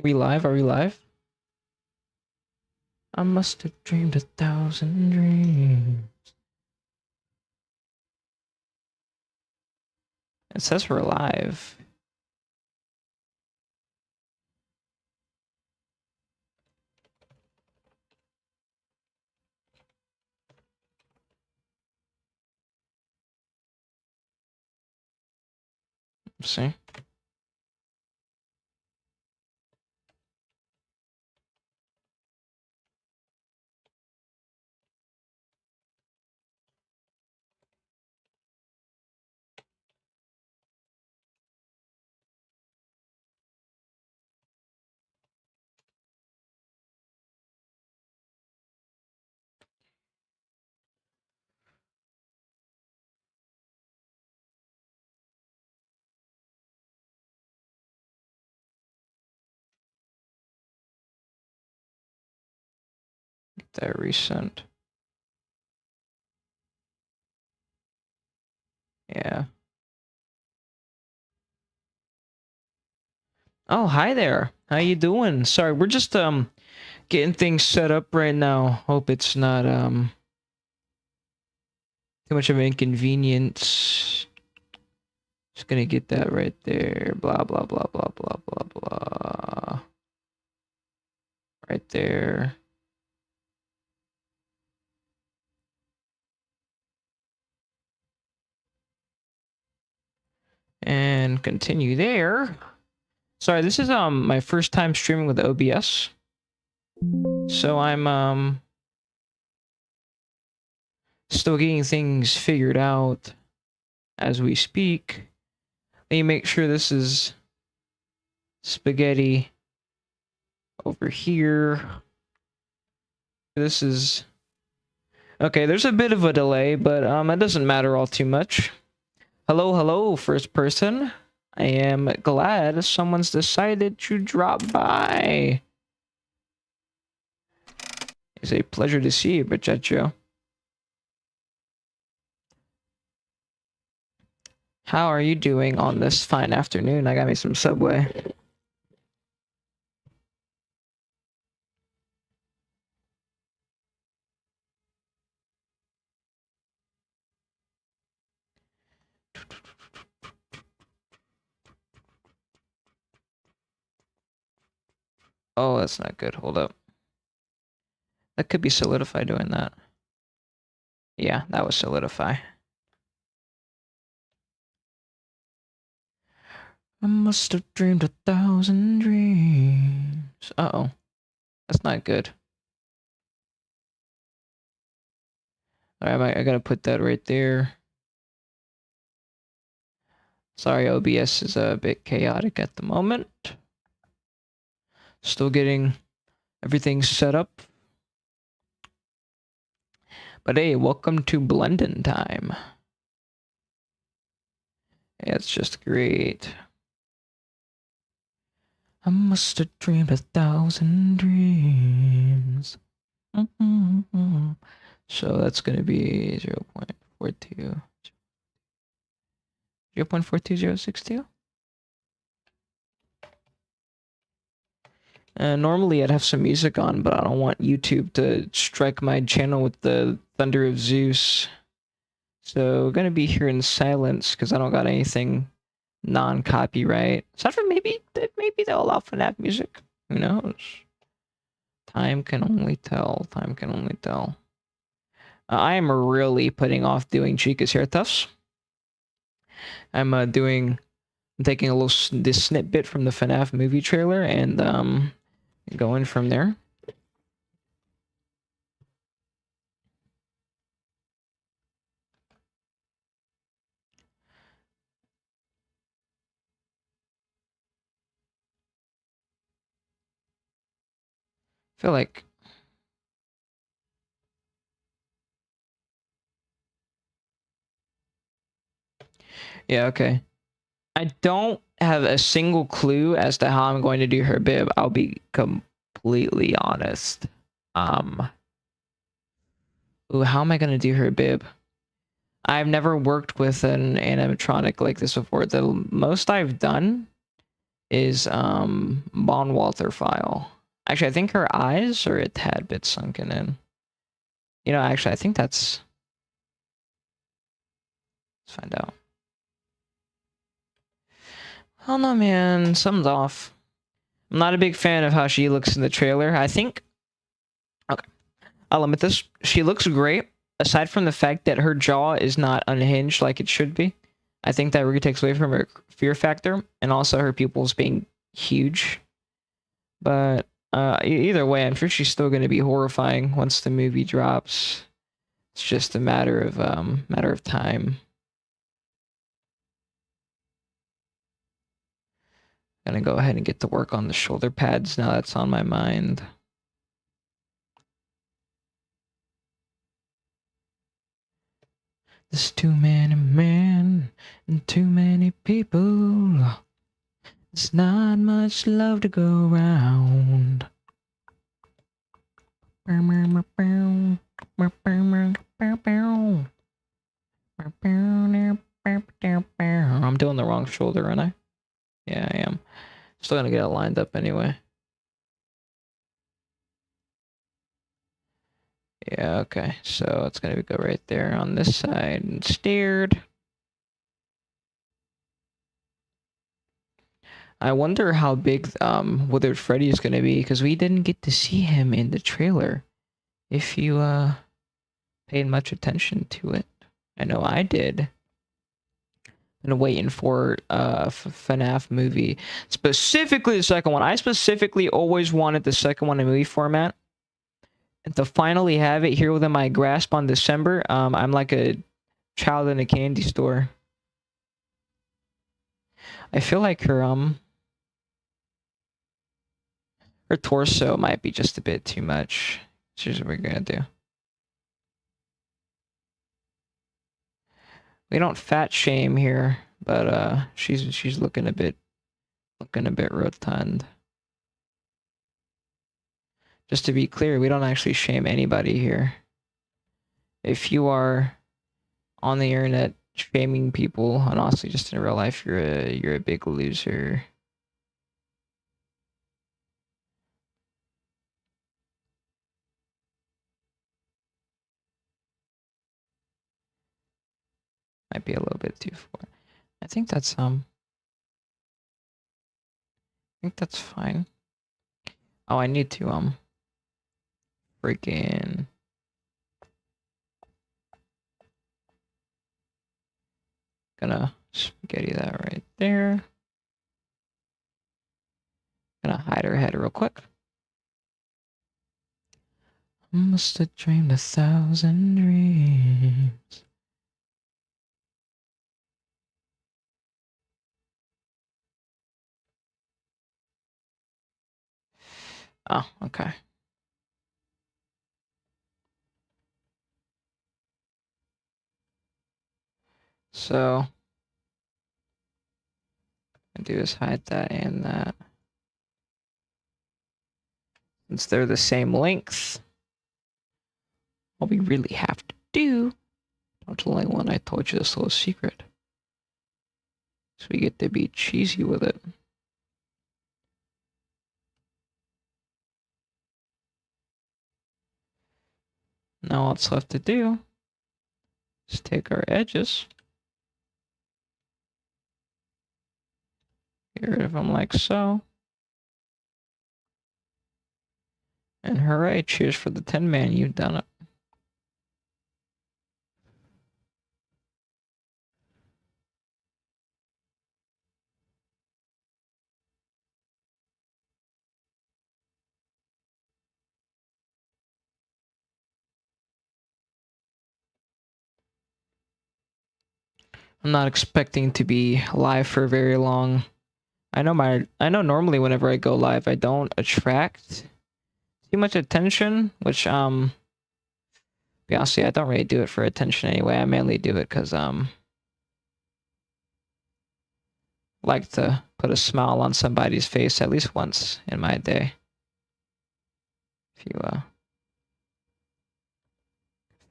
We live? Are we live? I must have dreamed 1,000 dreams. It says we're live. Let's see. Get that resent. Yeah. Oh, hi there. How you doing? Sorry, we're just getting things set up right now. Hope it's not too much of an inconvenience. Just gonna get that right there. Blah blah blah blah blah blah blah. Right there. And continue there. Sorry, this is my first time streaming with OBS. So I'm still getting things figured out as we speak. Let me make sure this is spaghetti over here. This is okay. There's a bit of a delay, but it doesn't matter all too much. Hello, hello, first person. I am glad someone's decided to drop by. It's a pleasure to see you, Pacheco. How are you doing on this fine afternoon? I got me some Subway. Oh, that's not good. Hold up. That could be Solidify doing that. Yeah, that was Solidify. I must have dreamed 1,000 dreams. Uh-oh. That's not good. Alright, I gotta put that right there. Sorry, OBS is a bit chaotic at the moment. Still getting everything set up. But hey, welcome to blending time. Yeah, it's just great. I must have dreamed 1,000 dreams. So that's going to be 0.42. 0.42062? Normally I'd have some music on, but I don't want YouTube to strike my channel with the Thunder of Zeus. So I'm gonna be here in silence because I don't got anything non-copyright. Aside from maybe they'll allow FNAF music. Who knows? Time can only tell. Time can only tell. I am really putting off doing Chica's hair tufts. I'm taking a little this snippet from the FNAF movie trailer and going from there. I feel like yeah, okay. I don't have a single clue as to how I'm going to do her bib. I'll be completely honest. Ooh, how am I going to do her bib? I've never worked with an animatronic like this before. The most I've done is Bonwalter file. Actually, I think her eyes are a tad bit sunken in. You know, actually, I think that's... Let's find out. I don't know, man. Something's off. I'm not a big fan of how she looks in the trailer. I think... Okay. I'll limit this. She looks great, aside from the fact that her jaw is not unhinged like it should be. I think that really takes away from her fear factor, and also her pupils being huge. But either way, I'm sure she's still going to be horrifying once the movie drops. It's just a matter of time. Gonna go ahead and get to work on the shoulder pads now that's on my mind. There's too many men and too many people. There's not much love to go around. I'm doing the wrong shoulder, aren't I? Yeah, I am. Still gonna get it lined up anyway. Yeah, okay. So it's gonna go right there on this side and steered. I wonder how big Withered Freddy is gonna be, because we didn't get to see him in the trailer. If you paid much attention to it. I know I did. And waiting for FNAF movie, specifically the second one. I specifically always wanted the second one in movie format, and to finally have it here within my grasp on December. I'm like a child in a candy store. I feel like her torso might be just a bit too much. So here's what we're gonna do. We don't fat shame here, but she's looking a bit rotund. Just to be clear, we don't actually shame anybody here. If you are on the internet shaming people, and honestly just in real life, you're a big loser. Might be a little bit too far. I think that's fine. Oh, I need to freaking gonna spaghetti that right there. Gonna hide her head real quick. Must have dreamed 1,000 dreams. Oh, okay. So, I do is hide that and that. Since they're the same length, all we really have to do, don't tell anyone I told you this little secret, so we get to be cheesy with it. Now all that's left to do is take our edges, get rid of them like so, and hooray, cheers for the Tin Man, you've done it. I'm not expecting to be live for very long. I know normally whenever I go live, I don't attract too much attention, which be honest, I don't really do it for attention anyway. I mainly do it because like to put a smile on somebody's face at least once in my day. If you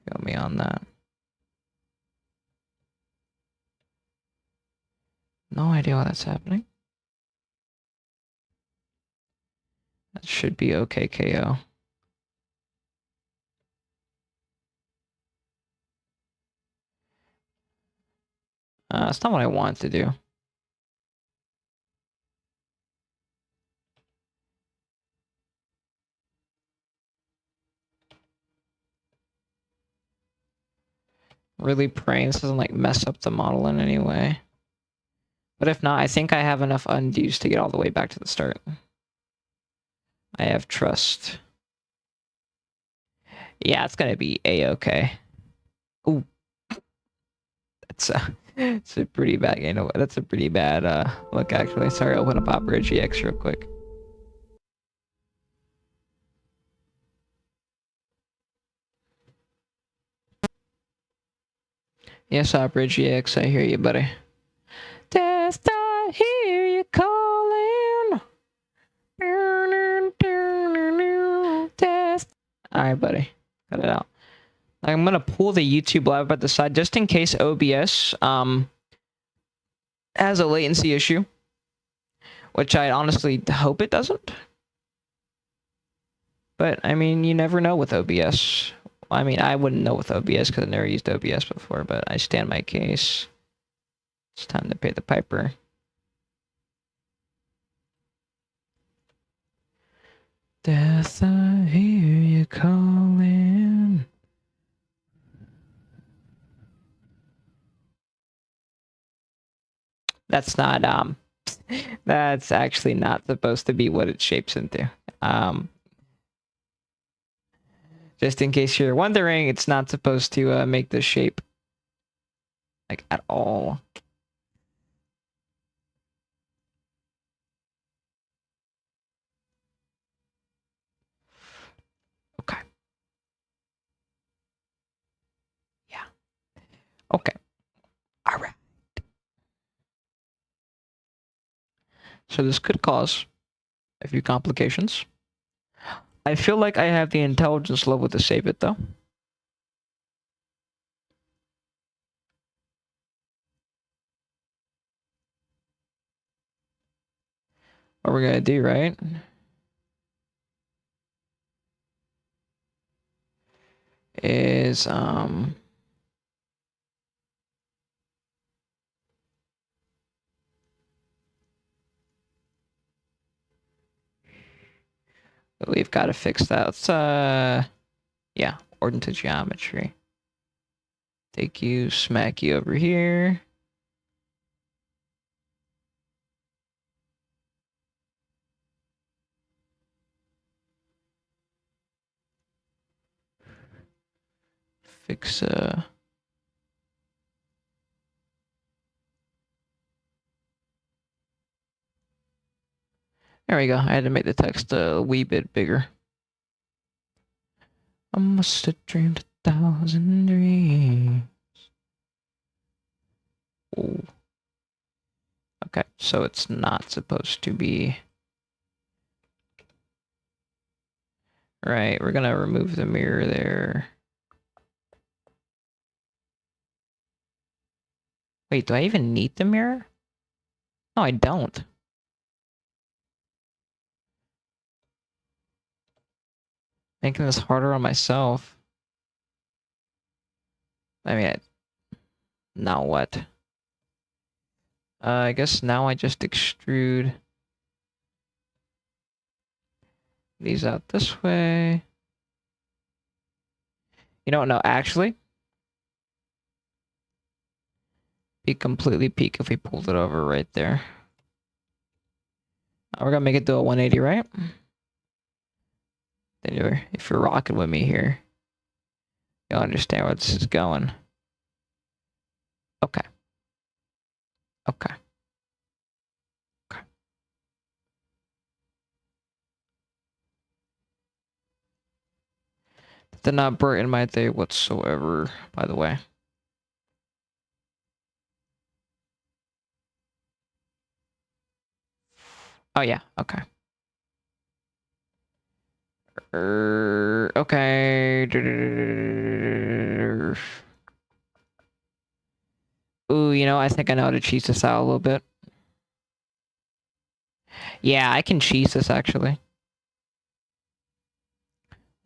feel me on that. No idea why that's happening. That should be okay, KO. That's not what I want to do. Really praying this doesn't like mess up the model in any way. But if not, I think I have enough undos to get all the way back to the start. I have trust. Yeah, it's gonna be a-okay. Ooh. It's a pretty bad, you know, that's a pretty bad look actually. Sorry, I'll open up Opera GX real quick. Yes, Opera GX, I hear you, buddy. Test, I hear you calling. Test. Alright, buddy. Cut it out. I'm gonna pull the YouTube live at the side just in case OBS has a latency issue, which I honestly hope it doesn't. But I mean, you never know with OBS. I mean, I wouldn't know with OBS because I've never used OBS before, but I stand my case. It's time to pay the piper. Death, I hear you calling. That's not, that's actually not supposed to be what it shapes into. Just in case you're wondering, it's not supposed to make this shape. Like, at all. Okay. Yeah. Okay. All right. So this could cause a few complications. I feel like I have the intelligence level to save it, though. What we're gonna do, right? Is we've got to fix that. Let's yeah, ordinate to geometry. Take you, smack you over here. Fix there we go. I had to make the text a wee bit bigger. I must have dreamed 1,000 dreams. Ooh. Okay, so it's not supposed to be. Right, we're gonna remove the mirror there. Wait, do I even need the mirror? No, I don't. Making this harder on myself. I mean, now what? I guess now I just extrude these out this way. You know what? No, actually, be completely peak if we pulled it over right there. We're gonna make it do a 180, right? Then if you're rocking with me here, you'll understand where this is going. Okay. Okay. Okay. That did not brighten my day whatsoever, by the way. Oh yeah, okay. Okay. Ooh, you know, I think I know how to cheese this out a little bit. Yeah, I can cheese this actually.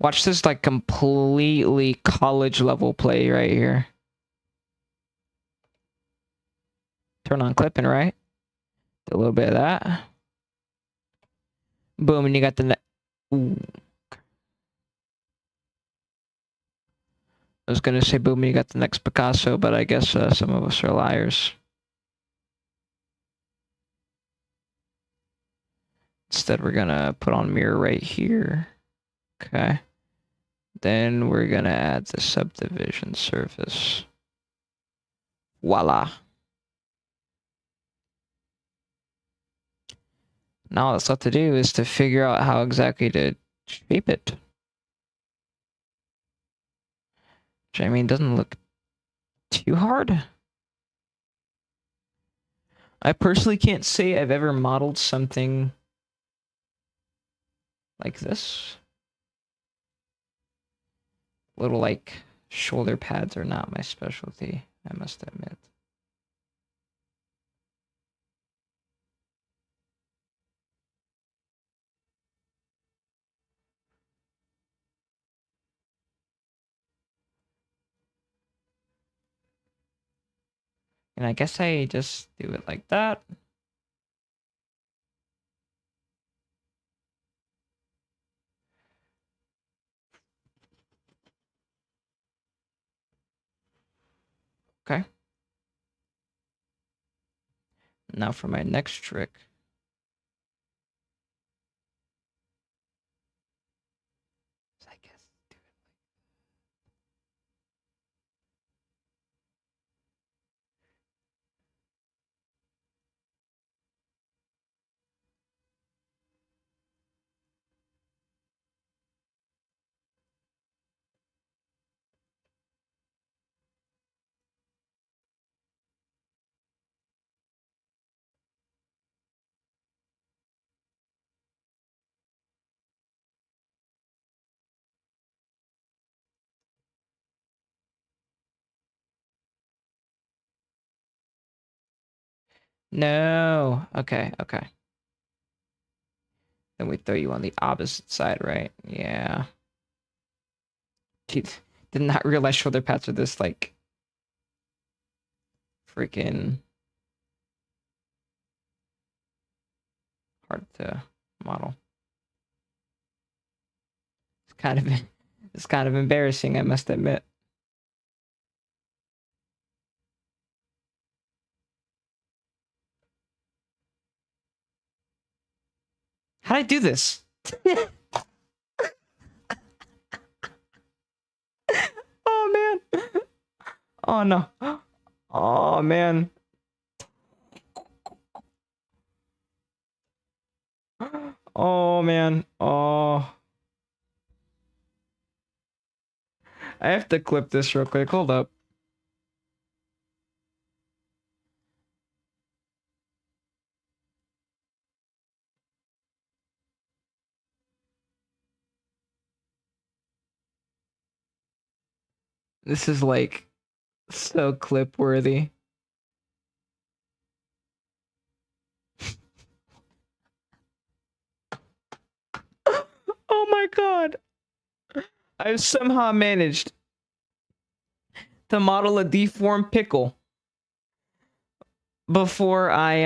Watch this like completely college level play right here. Turn on clipping, right? Do a little bit of that. Boom, and you got the ooh. I was gonna say boom, and you got the next Picasso, but I guess some of us are liars. Instead, we're gonna put on mirror right here. Okay. Then we're gonna add the subdivision surface. Voila. Now all that's left to do is to figure out how exactly to shape it. Which, I mean, doesn't look too hard. I personally can't say I've ever modeled something like this. Little, like, shoulder pads are not my specialty, I must admit. And I guess I just do it like that. Okay. Now for my next trick. I guess do it. No. Okay, okay. Then we throw you on the opposite side, right? Yeah. Jeez. Did not realize shoulder pads are this, like, freaking hard to model. It's kind of embarrassing, I must admit. How'd I do this? Oh man. Oh no. Oh man. Oh man. Oh. I have to clip this real quick. Hold up. This is like so clip worthy. Oh my god. I've somehow managed to model a deformed pickle before I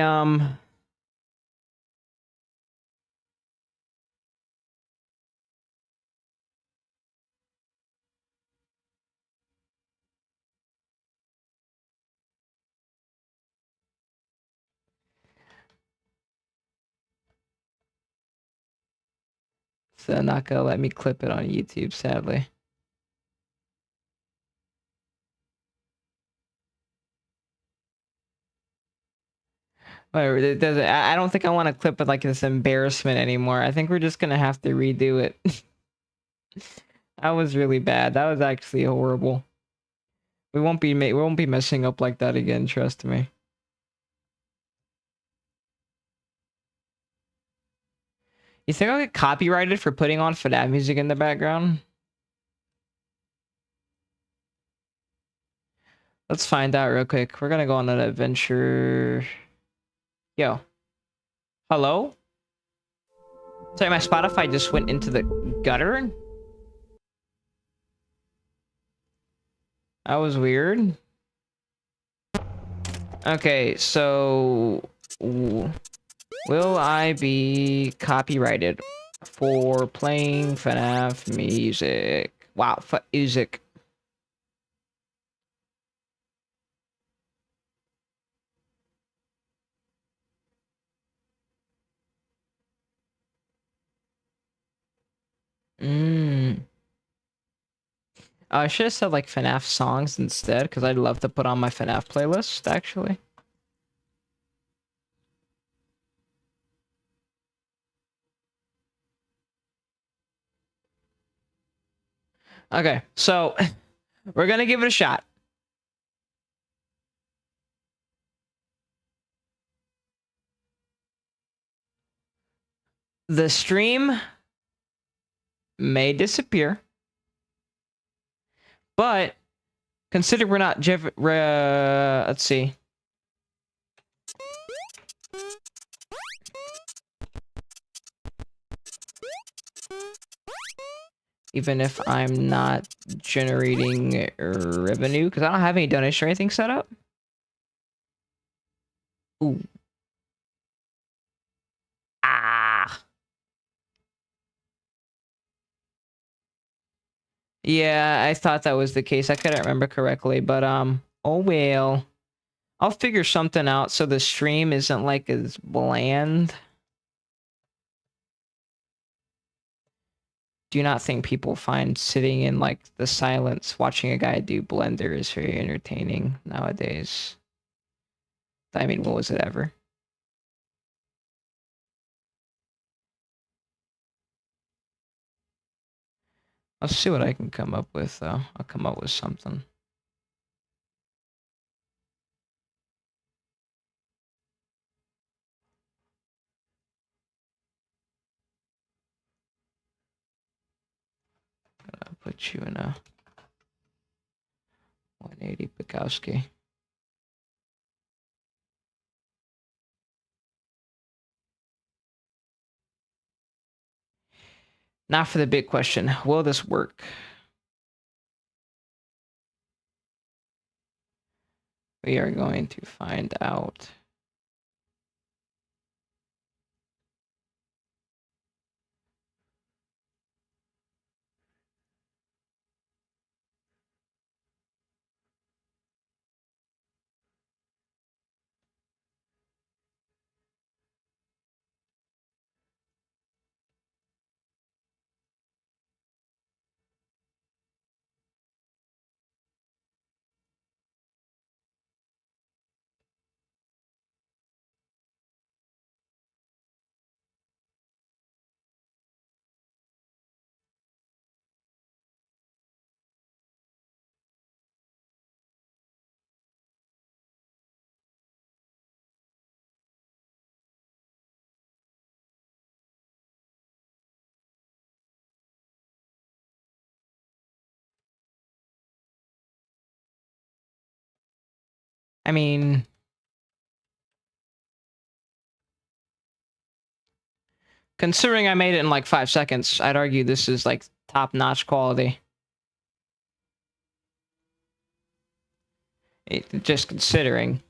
so not gonna let me clip it on YouTube, sadly. Whatever, it doesn't. I don't think I want to clip it like this embarrassment anymore. I think we're just gonna have to redo it. That was really bad. That was actually horrible. We won't be messing up like that again. Trust me. You think I'll get copyrighted for putting on FNAF music in the background? Let's find out real quick. We're gonna go on an adventure. Yo. Hello? Sorry, my Spotify just went into the gutter. That was weird. Okay, so will I be copyrighted for playing FNAF music? Wow, music. I should have said like FNAF songs instead, because I'd love to put on my FNAF playlist, actually. Okay, so we're gonna give it a shot. The stream may disappear, but consider we're not let's see. Even if I'm not generating revenue, because I don't have any donation or anything set up. Ooh. Ah. Yeah, I thought that was the case. I couldn't remember correctly, but oh well. I'll figure something out so the stream isn't like as bland. Do you not think people find sitting in like the silence watching a guy do Blender is very entertaining nowadays? I mean, what was it ever? I'll see what I can come up with though. I'll come up with something. I'll put you in a 180 Bukowski. Now for the big question. Will this work? We are going to find out. I mean, considering I made it in like 5 seconds, I'd argue this is like top-notch quality. Just considering.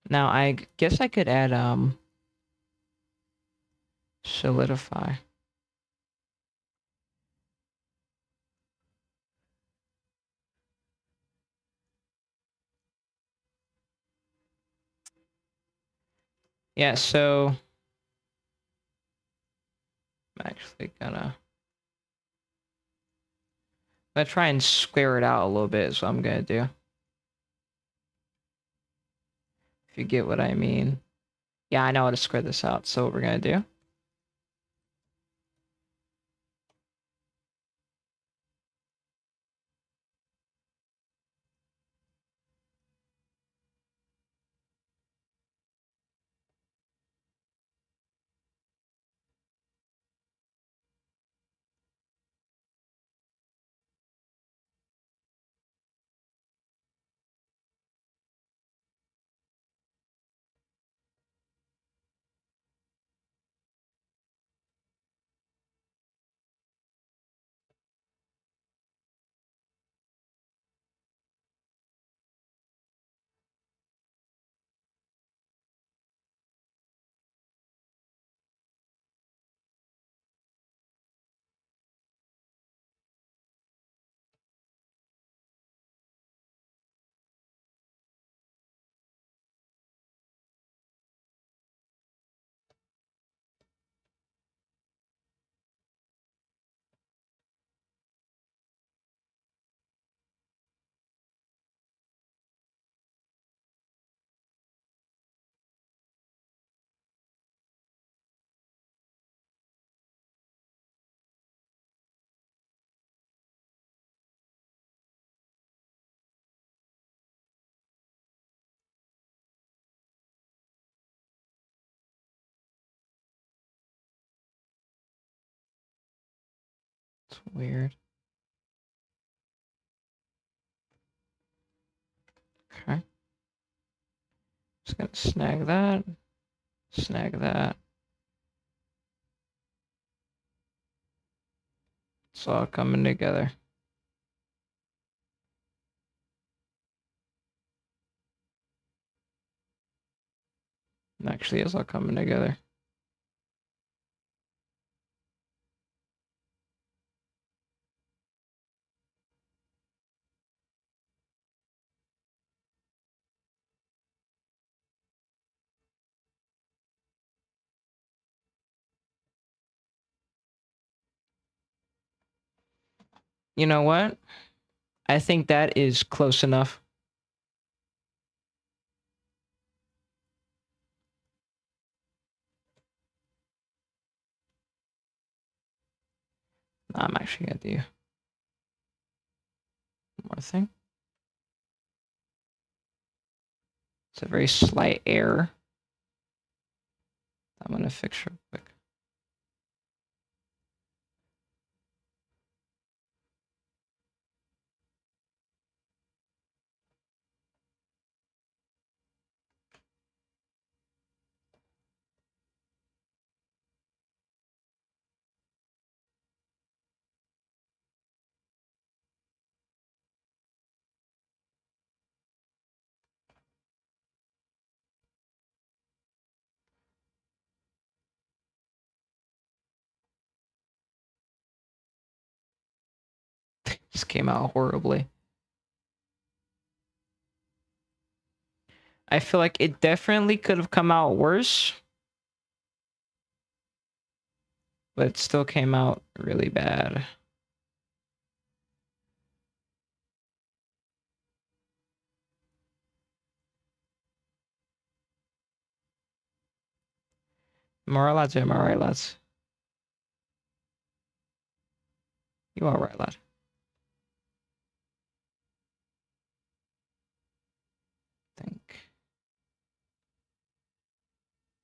Now, I guess I could add, solidify. Yeah, so I'm actually gonna try and square it out a little bit is what I'm gonna do. If you get what I mean. Yeah, I know how to square this out, so what we're gonna do. It's weird. Okay. Just gonna snag that. Snag that. It's all coming together. Actually, it's all coming together. You know what? I think that is close enough. I'm actually gonna do one more thing. It's a very slight error. I'm gonna fix real quick. This came out horribly. I feel like it definitely could have come out worse, but it still came out really bad. Am I right, lads? Am I right, lads? You are right, lad. I think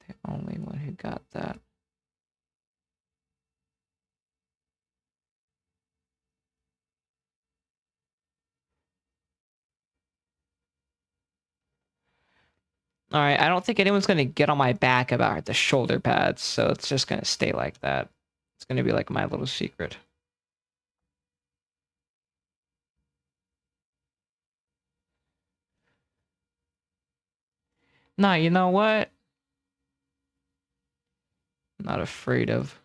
the only one who got that. All right, I don't think anyone's gonna get on my back about the shoulder pads, so it's just gonna stay like that. It's gonna be like my little secret. Nah, you know what? I'm not afraid of.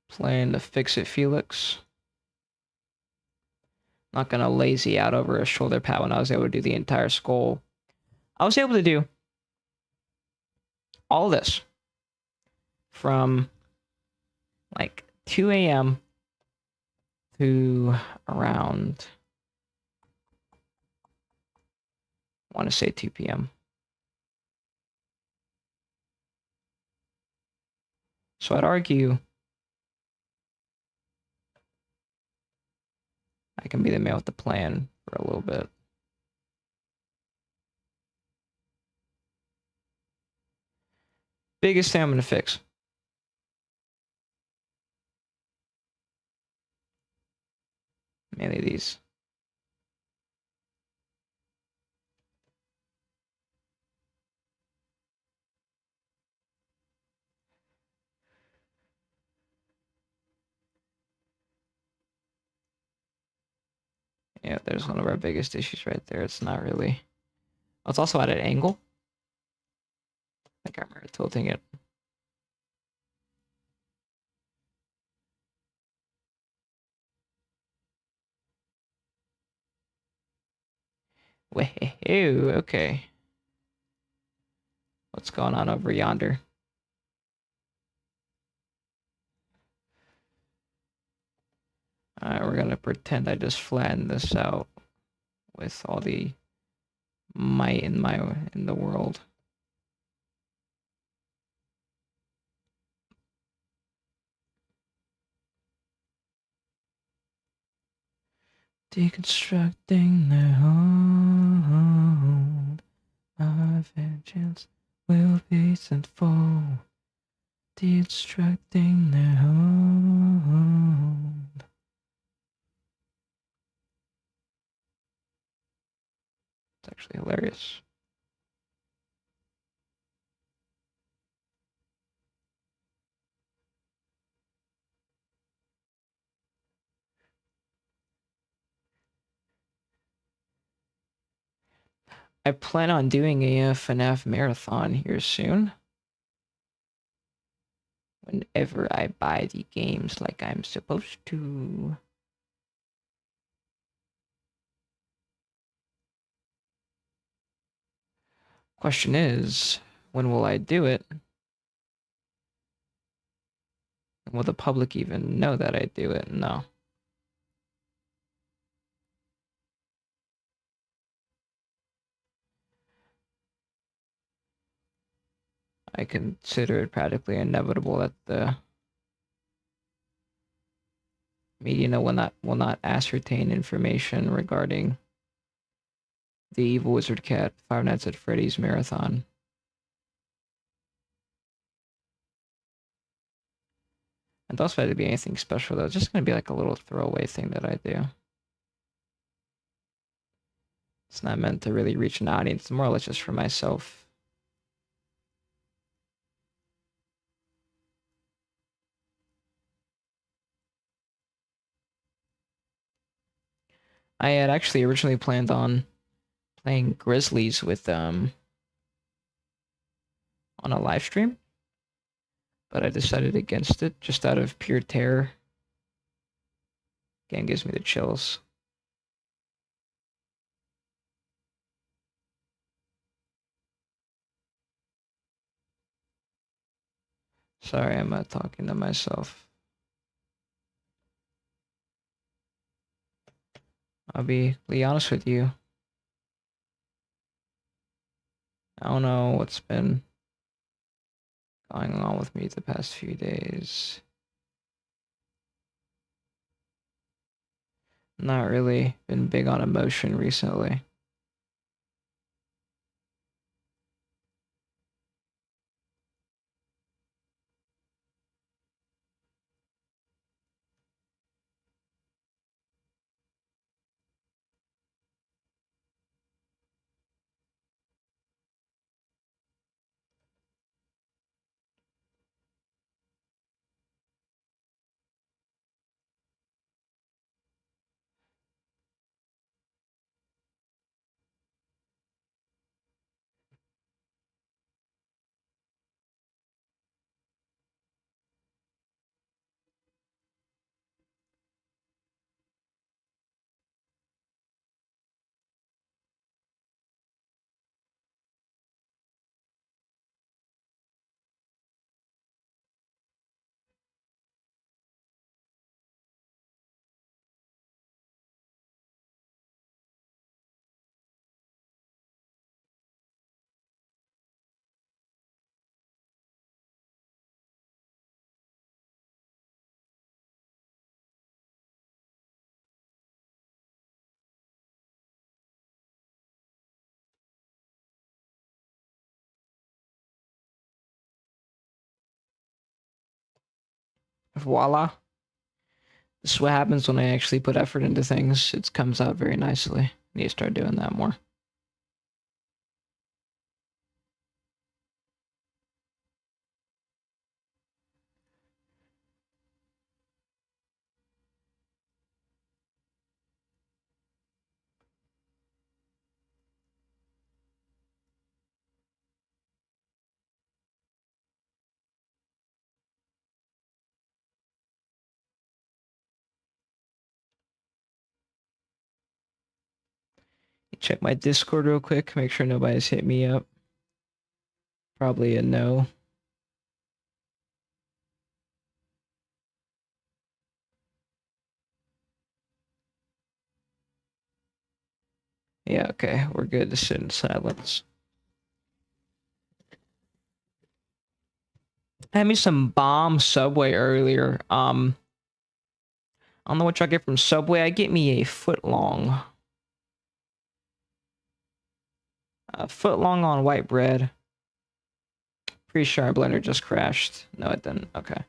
Playing the Fix It Felix. Not gonna lazy out over a shoulder pad when I was able to do the entire skull. I was able to do all this from like 2 a.m. to around, I want to say 2 p.m. So I'd argue I can be the man with the plan for a little bit. Biggest thing I'm going to fix. Mainly these. Yeah, there's one of our biggest issues right there. It's not really... Oh, it's also at an angle. I think I remember tilting it. Wait, okay. What's going on over yonder? Alright, we're gonna pretend I just flattened this out with all the might in the world. Deconstructing the hold of vengeance will be sent for destructing their home. It's actually hilarious. I plan on doing a FNAF marathon here soon. Whenever I buy the games like I'm supposed to. Question is, when will I do it? Will the public even know that I do it? No. I consider it practically inevitable that the media will not ascertain information regarding the Evil Wizard Cat Five Nights at Freddy's marathon. And thus, if it had to be anything special, though, it's just going to be like a little throwaway thing that I do. It's not meant to really reach an audience, it's more or less just for myself. I had actually originally planned on playing Grizzlies with on a live stream, but I decided against it just out of pure terror. Game gives me the chills. Sorry, I'm talking to myself. I'll be honest with you. I don't know what's been going on with me the past few days. Not really been big on emotion recently. Voila. This is what happens when I actually put effort into things. It comes out very nicely. I need to start doing that more. Check my Discord real quick, make sure nobody's hit me up. Probably a no. Yeah, okay, we're good to sit in silence. I had me some bomb Subway earlier. I don't know what y'all get from Subway. I get me a foot long. A foot long on white bread. Pretty sure our blender just crashed. No, it didn't. Okay.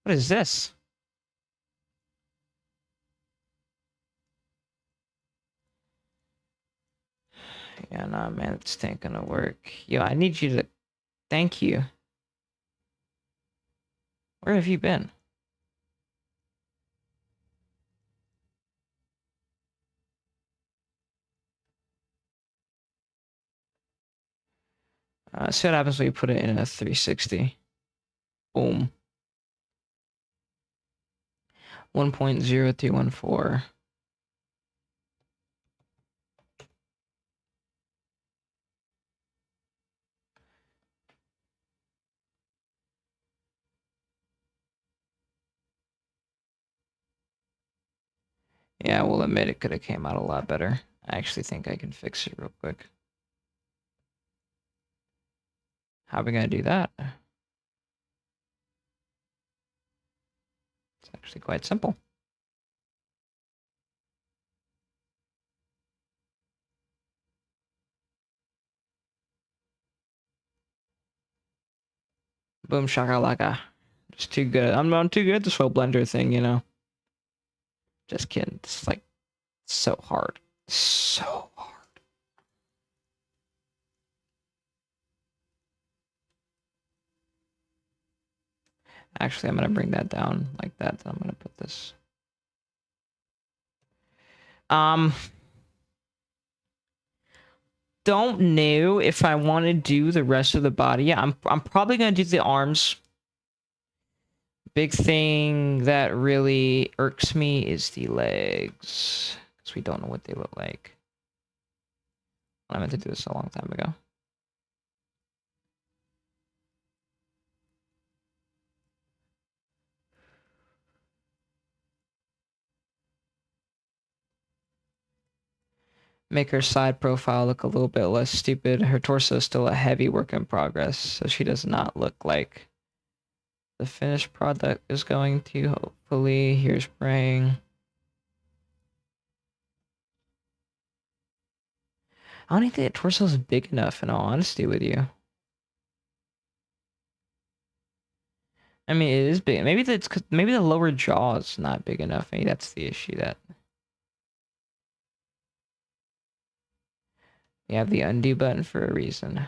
What is this? Yeah, nah, man, it's ain't gonna work. Yo, I need you to thank you. Where have you been? See what happens when you put it in a 360. Boom. 1.0314. Yeah, we'll admit it could have came out a lot better. I actually think I can fix it real quick. How are we gonna do that? It's actually quite simple. Boom shakalaka. Just too good. I'm too good at this whole blender thing, you know. Just kidding. It's like so hard. So hard. Actually, I'm gonna bring that down like that. Then I'm gonna put this. Um, don't know if I want to do the rest of the body. Yeah, I'm probably gonna do the arms. Big thing that really irks me is the legs, because we don't know what they look like. I meant to do this a long time ago. Make her side profile look a little bit less stupid. Her torso is still a heavy work in progress, so she does not look like the finished product is going to. Hopefully, here's praying. I don't even think the torso is big enough, in all honesty with you. I mean, it is big. Maybe that's maybe the lower jaw is not big enough. Maybe that's the issue. That you have the undo button for a reason.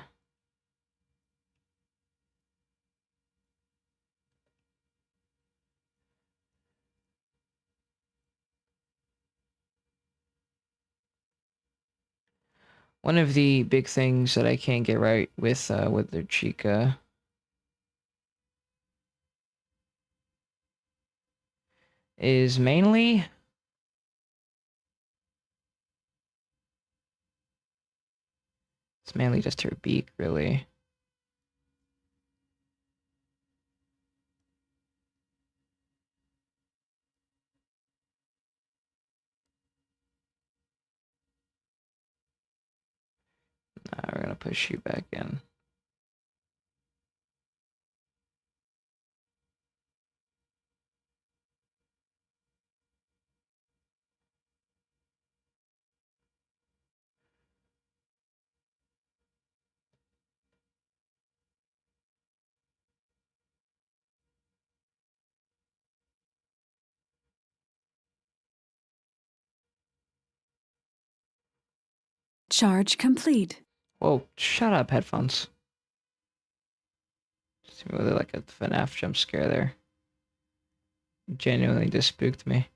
One of the big things that I can't get right with their Chica is mainly just her beak, really. We're gonna push you back in. Charge complete. Whoa, shut up, headphones. Just really like a FNAF jump scare there. Genuinely just spooked me.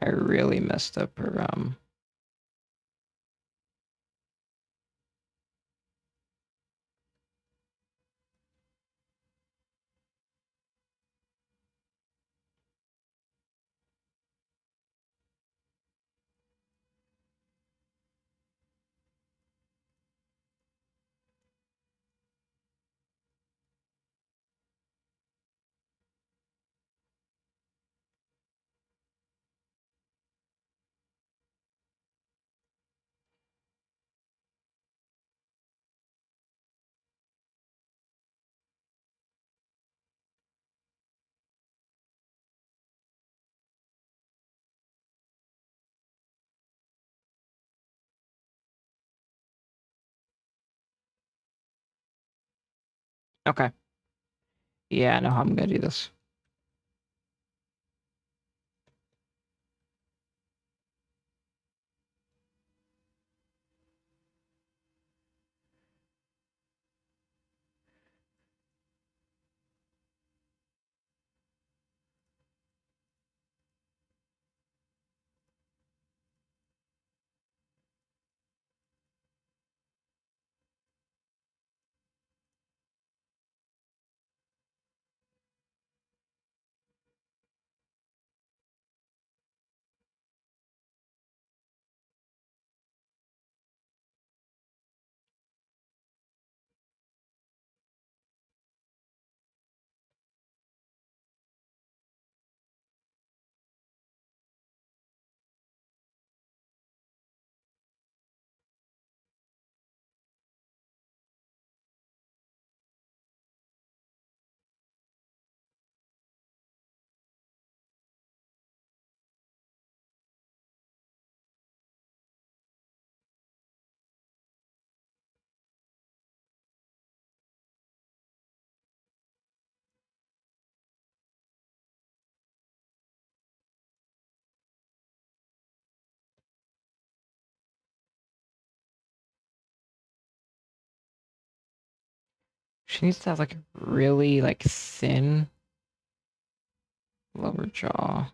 I really messed up her Okay. Yeah, I know how I'm gonna do this. She needs to have like a really like thin lower jaw.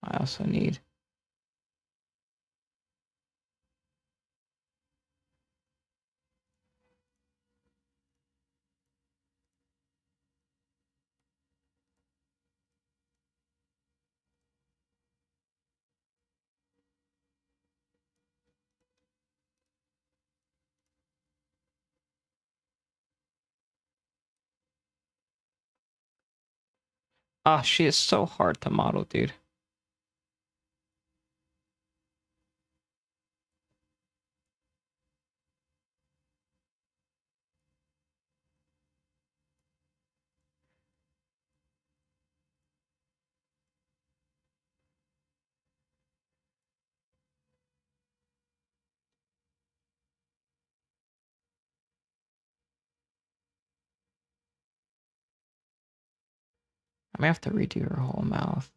I also need ah, she is so hard to model, dude. I may have to redo her whole mouth.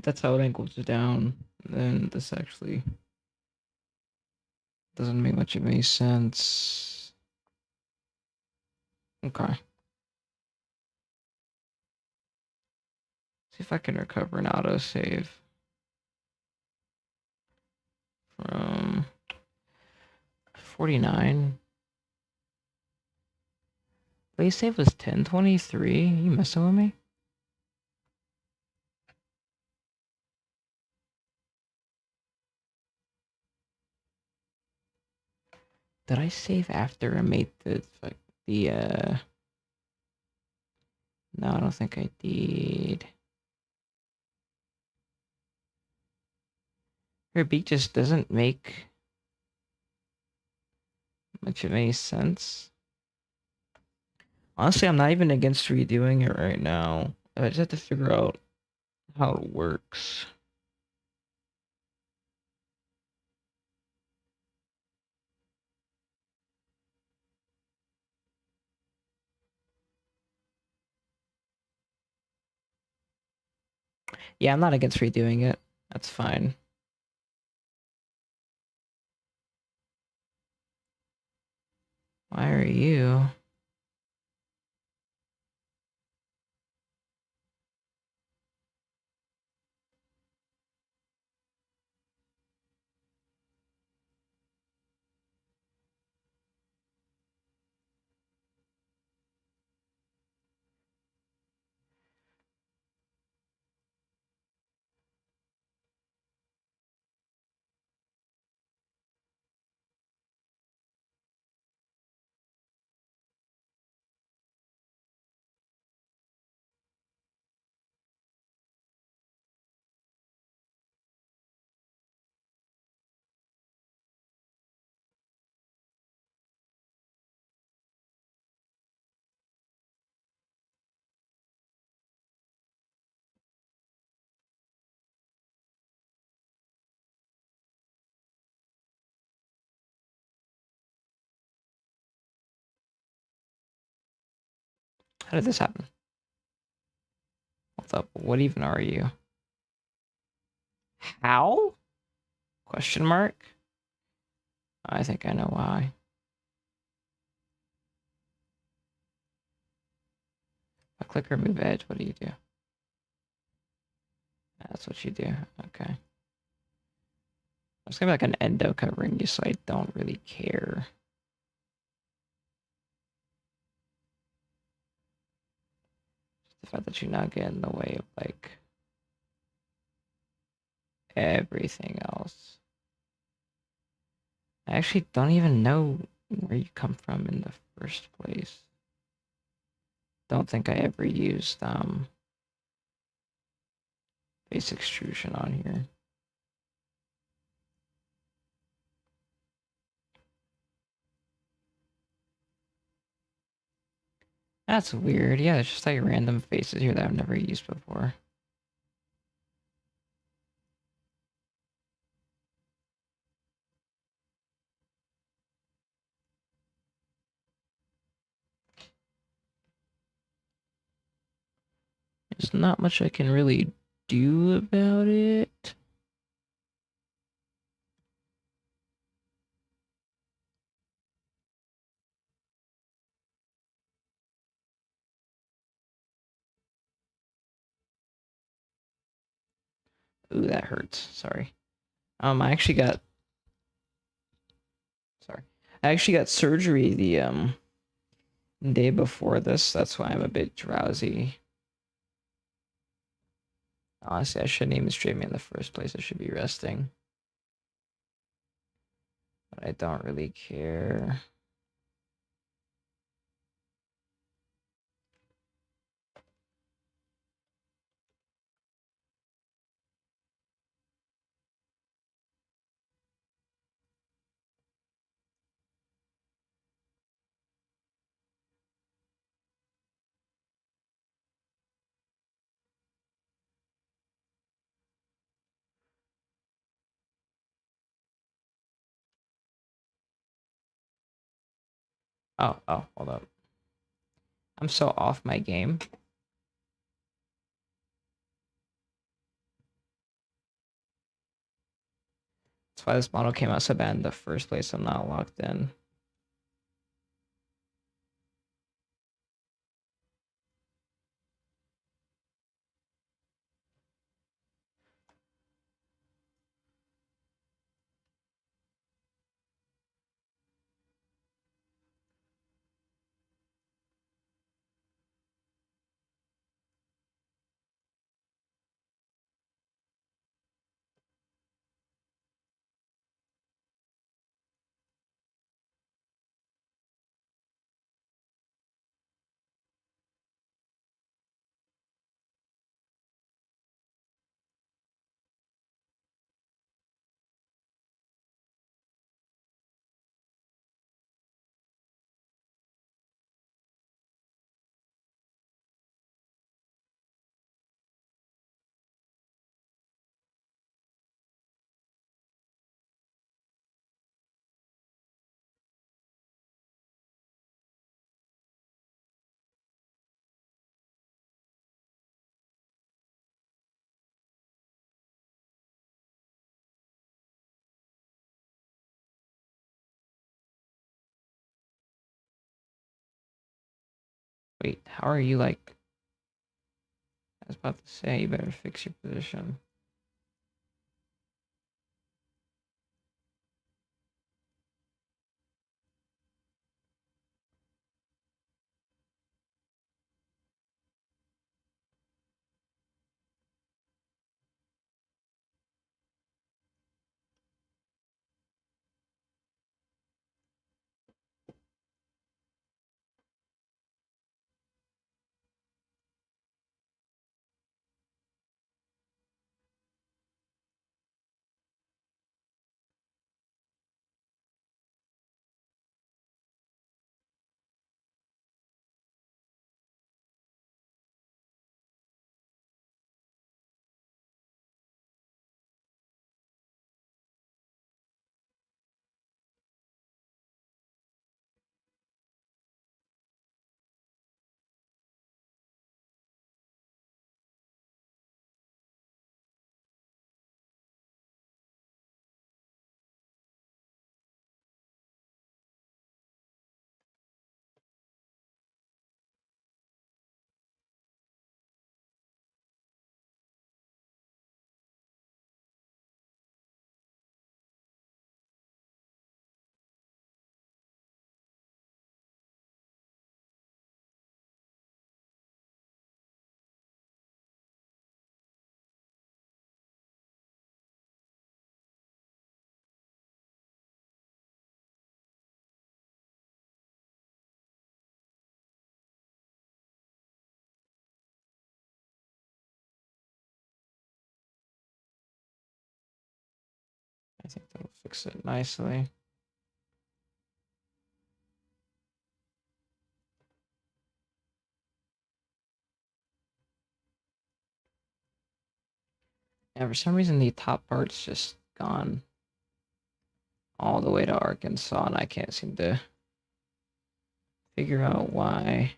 That's how it angles down. Then this actually doesn't make much of any sense. Okay. See if I can recover an autosave from 49. Play save was 1023. You messing with me? Did I save after I made the no, I don't think I did. Her beat just doesn't make much of any sense. Honestly, I'm not even against redoing it right now. I just have to figure out how it works. Yeah, I'm not against redoing it. That's fine. Why are you? How did this happen? What's up? What even are you? How? Question mark? I think I know why. If I click remove edge, what do? That's what you do. Okay. It's gonna be like an endo covering you, so I don't really care. Just the fact that you're not getting in the way of like everything else. I actually don't even know where you come from in the first place. Don't think I ever used face extrusion on here. That's weird. Yeah, it's just like random faces here that I've never used before. There's not much I can really do about it. Ooh, that hurts. Sorry. I actually got sorry. I actually got surgery the day before this. That's why I'm a bit drowsy. Honestly, I shouldn't even stream in the first place. I should be resting. But I don't really care. Oh, hold up. I'm so off my game. why this model came out so bad in the first place. I'm not locked in. Wait, how are you like? I was about to say you better fix your position. I think that'll fix it nicely. Yeah, for some reason the top part's just gone all the way to Arkansas, and I can't seem to figure out why.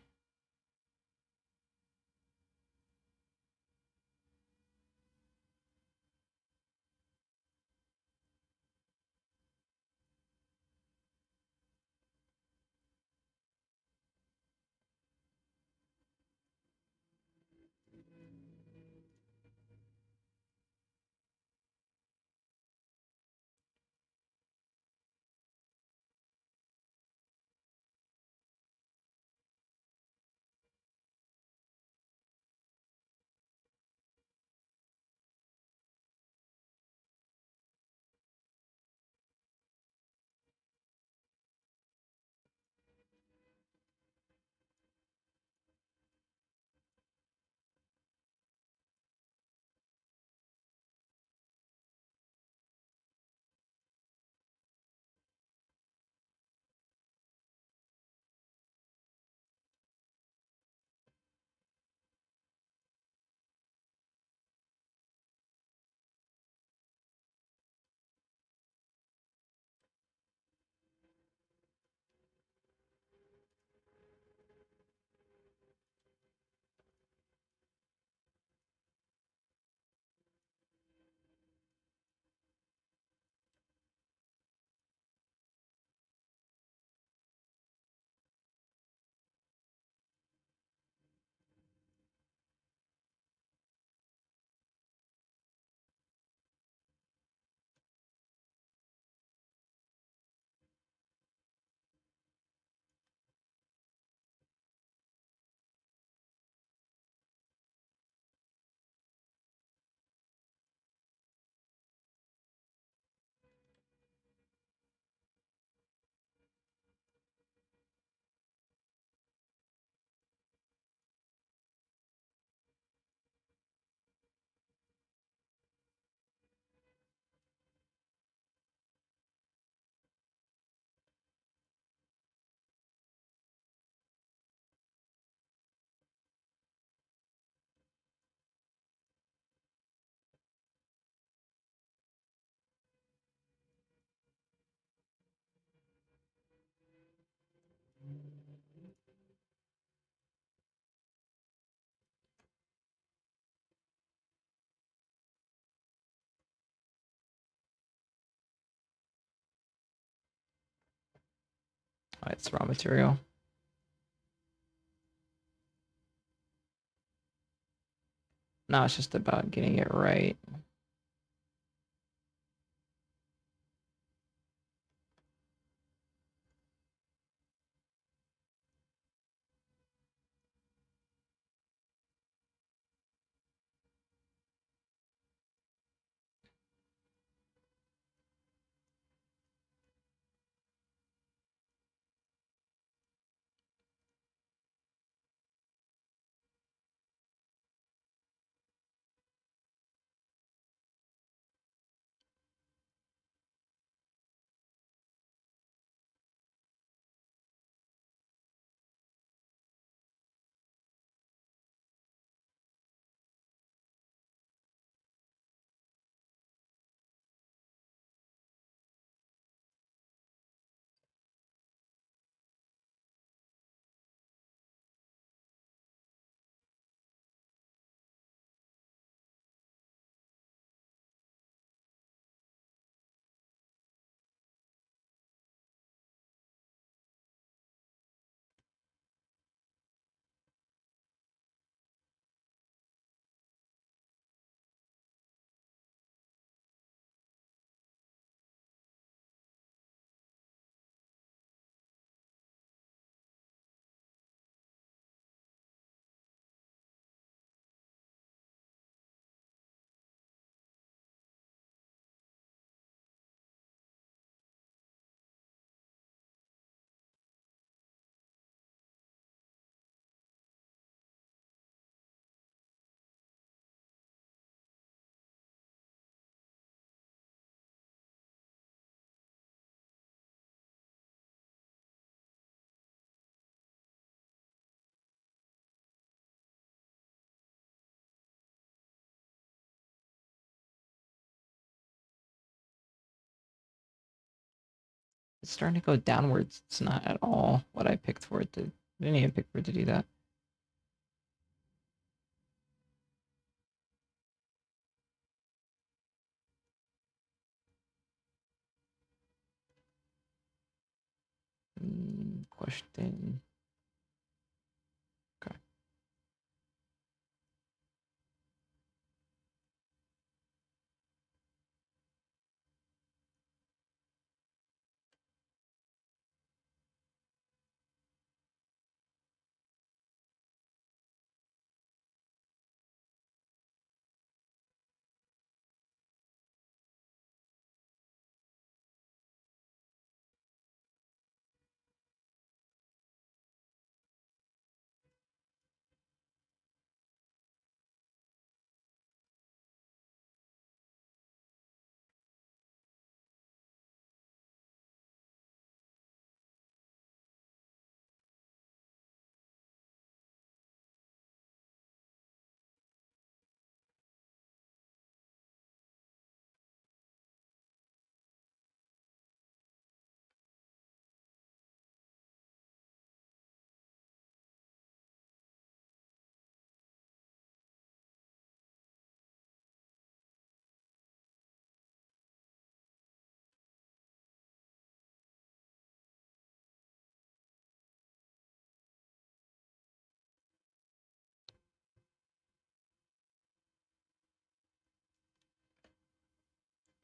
Oh, it's raw material. Now it's just about getting it right. It's starting to go downwards. It's not at all what I picked for it to. I didn't even pick for it to do that. Question. Okay.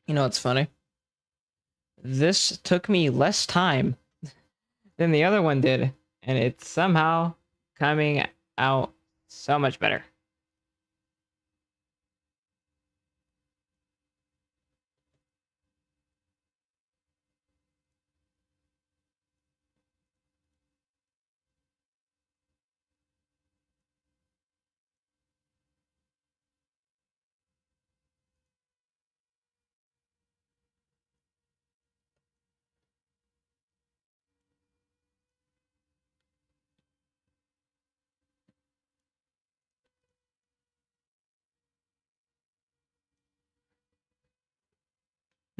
You know what's funny? This took me less time than the other one did, and it's somehow coming out so much better.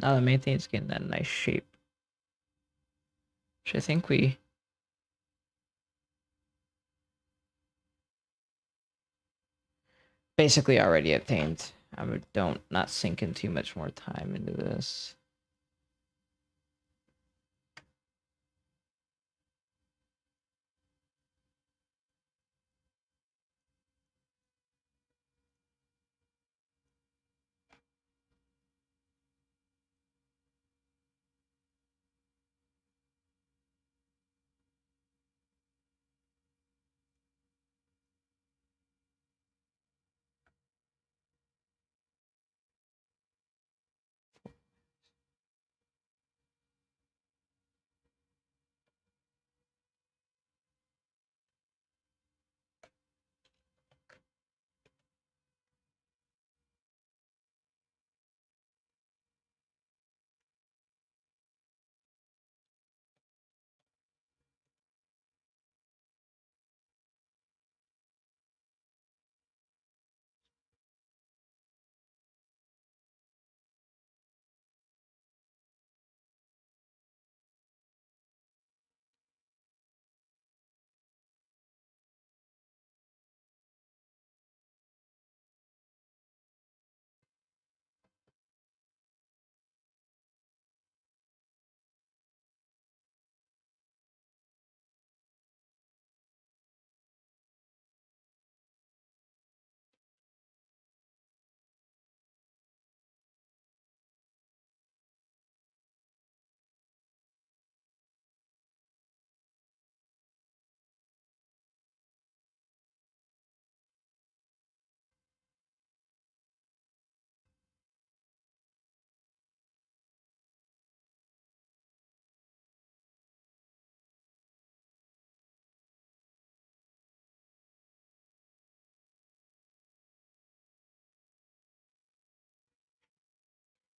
Now the main thing is getting that nice shape, which I think we basically already attained. I would don't not sink in too much more time into this.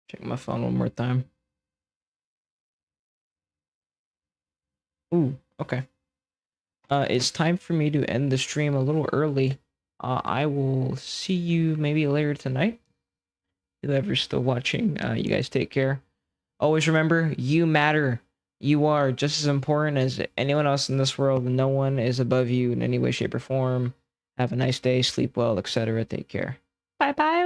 Check my phone one more time. Ooh, okay. It's time for me to end the stream a little early. I will see you maybe later tonight. Whoever's still watching, you guys take care. Always remember, you matter. You are just as important as anyone else in this world. No one is above you in any way, shape, or form. Have a nice day, sleep well, etc. Take care. Bye bye.